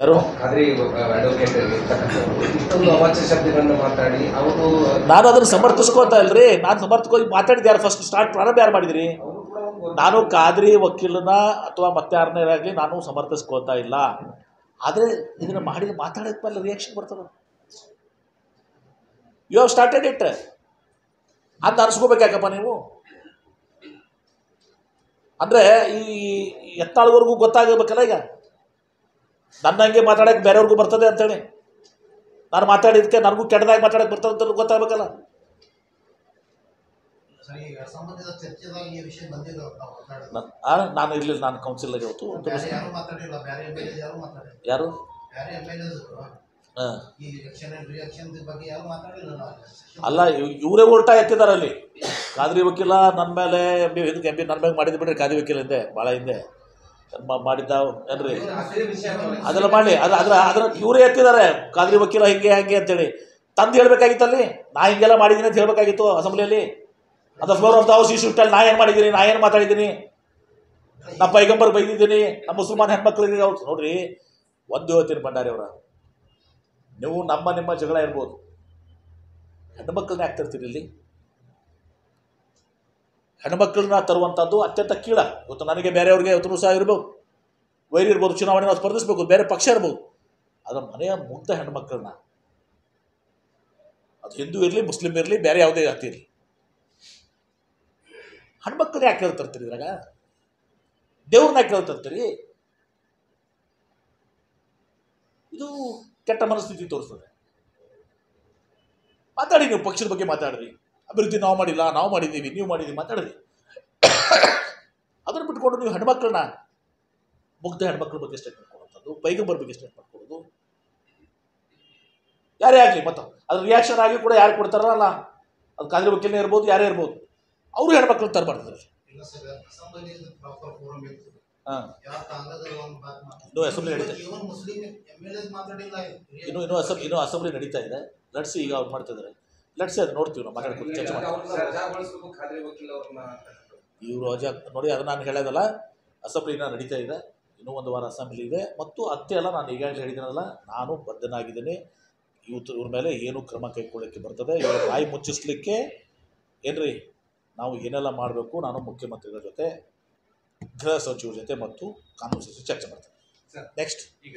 ಯಾರು ಖಾದ್ರಿ ಅಡ್ವೊಕೇಟ್ ಇಷ್ಟೊಂದು ಅವಾಚ್ಯ ಶಬ್ದಗಳನ್ನು ಮಾತಾಡಿ ಅವರು ನಾನು ಅದನ್ನು ಸಮರ್ಥಿಸ್ಕೋತಾ ಇಲ್ರಿ. ನಾನು ಸಮರ್ಥಿಸ್ಕೊಂಡು ಮಾತಾಡಿದ್ದು ಯಾರು ಫಸ್ಟ್ ಪ್ರಾರಂಭ ಯಾರು ಮಾಡಿದಿರಿ? ನಾನು ಖಾದ್ರಿ ವಕೀಲನ ಅಥವಾ ಮತ್ತಾರನೇ ಆಗಲಿ ನಾನು ಸಮರ್ಥಿಸ್ಕೋತಾ ಇಲ್ಲ. ಆದರೆ ಇದನ್ನು ಮಾತಾಡೋದ ಮೇಲೆ ರಿಯಾಕ್ಷನ್ ಬರ್ತದೆ. ಯು ಹ್ಯಾವ್ ಸ್ಟಾರ್ಟೆಡ್ ಇಟ್ ಅಂತ ಅನಿಸ್ಕೋಬೇಕಾಕಪ್ಪ ನೀವು. ಅಂದರೆ ಈ ಎತ್ತಾಳವರೆಗೂ ಗೊತ್ತಾಗಬೇಕಲ್ಲ. ಈಗ ನನ್ನ ಹಂಗೆ ಮಾತಾಡೋಕ್ಕೆ ಬೇರೆಯವ್ರಿಗೂ ಬರ್ತದೆ ಅಂತೇಳಿ ನಾನು ಮಾತಾಡಿದ್ದಕ್ಕೆ ನನಗೂ ಕೆಟ್ಟದಾಗಿ ಮಾತಾಡೋಕ್ಕೆ ಬರ್ತದೆ ಅಂತ ಗೊತ್ತಾಗಬೇಕಲ್ಲ. ನಾನು ಇರಲಿಲ್ಲ, ನಾನು ಕೌನ್ಸಿಲ್ಗೆ ಇವತ್ತು ಯಾರು ಅಲ್ಲ, ಇವರೇ ಉಲ್ಟಾ ಎತ್ತಿದ್ದಾರೆ ಅಲ್ಲಿ. ಖಾದ್ರಿ ವಕೀಲ ನನ್ನ ಮೇಲೆ ನನ್ನ ಮೇಲೆ ಮಾಡಿದ್ದು ಬಿಡ್ರಿ. ಖಾದ್ರಿ ವಕೀಲ ಹಿಂದೆ ಭಾಳ ಹಿಂದೆ ಮಾಡಿದ್ದ ಏನ್ರಿ ಅದೆಲ್ಲ ಮಾಡಲಿ. ಅದ್ರ ಇವರೇ ಎತ್ತಿದ್ದಾರೆ ಖಾದ್ರಿ ವಕೀಲ ಹಿಂಗೆ ಹಂಗೆ ಅಂತೇಳಿ. ತಂದು ಹೇಳ್ಬೇಕಾಗಿತ್ತಲ್ಲಿ, ನಾ ಹಿಂಗೆಲ್ಲ ಮಾಡಿದ್ದೀನಿ ಅಂತ ಹೇಳ್ಬೇಕಾಗಿತ್ತು ಅಸೆಂಬ್ಲಿಯಲ್ಲಿ. ಅದು ಫ್ಲೋರ್ ಆಫ್ ದ ಹೌಸ್ ಇಶ್ಯೂಸ್ಟಲ್ಲಿ ನಾ ಏನು ಮಾಡಿದ್ದೀನಿ, ನಾ ಏನು ಮಾತಾಡಿದ್ದೀನಿ, ನಾ ಪೈಗಂಬರ್ ಬೈದಿದ್ದೀನಿ, ನಮ್ಮ ಮುಸಲ್ಮಾನ್ ಹೆಣ್ಮಕ್ಳಿಗೆ ನೋಡ್ರಿ. ಒಂದು ಹೇಳ್ತೀನಿ ಭಂಡಾರಿ ಅವರ, ನೀವು ನಿಮ್ಮ ಜಗಳ ಇರ್ಬೋದು, ಹೆಣ್ಮಕ್ಳನ್ನ ಯಾಕೆ ತರ್ತೀರಿ ಇಲ್ಲಿ? ಹೆಣ್ಮಕ್ಳನ್ನ ತರುವಂಥದ್ದು ಅತ್ಯಂತ ಕೀಳ. ಇವತ್ತು ನನಗೆ ಬೇರೆಯವ್ರಿಗೆ ಇವತ್ತು ಸಹ ಇರ್ಬೋದು, ವೈರಿ ಇರ್ಬೋದು, ಚುನಾವಣೆ ನಾವು ಸ್ಪರ್ಧಿಸ್ಬೇಕು, ಬೇರೆ ಪಕ್ಷ ಇರ್ಬೋದು. ಅದರ ಮನೆಯ ಮುಗ್ಧ ಹೆಣ್ಮಕ್ಳನ್ನ, ಅದು ಹಿಂದೂ ಇರಲಿ ಮುಸ್ಲಿಂ ಇರಲಿ ಬೇರೆ ಯಾವುದೇ ಜಾತಿ ಇರಲಿ, ಹೆಣ್ಮಕ್ಳನ್ನ ಯಾಕೆ ಹೇಳ್ತರ್ತೀರಿ? ಇದ್ರಾಗ ದೇವ್ರನ್ನ ಯಾಕೆ ಹೇಳ್ತರ್ತೀರಿ? ಇದು ಕೆಟ್ಟ ಮನಸ್ಥಿತಿ ತೋರಿಸ್ತದೆ. ಮಾತಾಡಿ, ನೀವು ಪಕ್ಷದ ಬಗ್ಗೆ ಮಾತಾಡ್ರಿ, ಅಭಿವೃದ್ಧಿ ನಾವು ಮಾಡಿಲ್ಲ, ನಾವು ಮಾಡಿದ್ದೀವಿ, ನೀವು ಮಾಡಿದ್ದೀವಿ ಮಾತಾಡ್ರಿ. ಅದನ್ನು ಬಿಟ್ಕೊಂಡು ನೀವು ಹೆಣ್ಮಕ್ಳನ್ನ, ಮುಗ್ಧ ಹೆಣ್ಮಕ್ಳ ಬಗ್ಗೆ ಸ್ಟೇಟ್ಮೆಂಟ್ ಕೊಡುವಂಥದ್ದು, ಪೈಗಂಬರ್ ಬಗ್ಗೆ ಸ್ಟೇಟ್ಮೆಂಟ್ ಕೊಡೋದು, ಯಾರೇ ಆಗಲಿ. ಮತ್ತು ಅದ್ರ ರಿಯಾಕ್ಷನ್ ಆಗಿ ಕೂಡ ಯಾರು ಕೊಡ್ತಾರಲ್ಲ, ಅದು ಖಾದ್ರಿ ವಕೀಲನೇ ಇರ್ಬೋದು, ಯಾರೇ ಇರ್ಬೋದು, ಅವರು ಹೆಣ್ಮಕ್ಳು ತರಬಾರ್ದು. ಹಾಂ, ಇನ್ನೂ ಅಸೆಂಬ್ಲಿ ನಡೀತಾ ಇದೆ, ಇನ್ನೂ ಅಸೆಂಬ್ಲಿ ನಡೀತಾ ಇದೆ. ಲಟ್ಸಿ ಈಗ ಅವ್ರು ಮಾಡ್ತಾ ಇದ್ದಾರೆ. ಲಟ್ಸಿ ಅದು ನೋಡ್ತೀವಿ, ನಾವು ಮಾತಾಡ್ಕೊಂಡು ಚರ್ಚೆ ಮಾಡ್ತೀವಿ. ಇವರು ಅಜಾ ನೋಡಿ, ಅದು ನಾನು ಹೇಳೋದಲ್ಲ. ಅಸೆಂಬ್ಲಿನ ನಡೀತಾ ಇದೆ, ಇನ್ನೂ ಒಂದು ವಾರ ಅಸೆಂಬ್ಲಿ ಇದೆ. ಮತ್ತು ಅಷ್ಟೇ ಅಲ್ಲ, ನಾನು ಈಗಾಗಲೇ ಹೇಳಿದ್ದೀನಲ್ಲ, ನಾನು ಬದ್ಧನಾಗಿದ್ದೀನಿ. ಇವ್ರ ಮೇಲೆ ಏನು ಕ್ರಮ ಕೈಗೊಳ್ಳೋಕ್ಕೆ ಬರ್ತದೆ. ಇವ್ರ ಬಾಯಿ ಮುಚ್ಚಿಸ್ಲಿಕ್ಕೆ ಏನ್ರಿ ನಾವು ಏನೆಲ್ಲ ಮಾಡಬೇಕು, ನಾನು ಮುಖ್ಯಮಂತ್ರಿಗಳ ಜೊತೆ, ಗೃಹ ಸಚಿವರ ಜೊತೆ ಮತ್ತು ಕಾನೂನು ಸಚಿವ ಚರ್ಚೆ ಮಾಡ್ತೇನೆ. ನೆಕ್ಸ್ಟ್ ಈಗ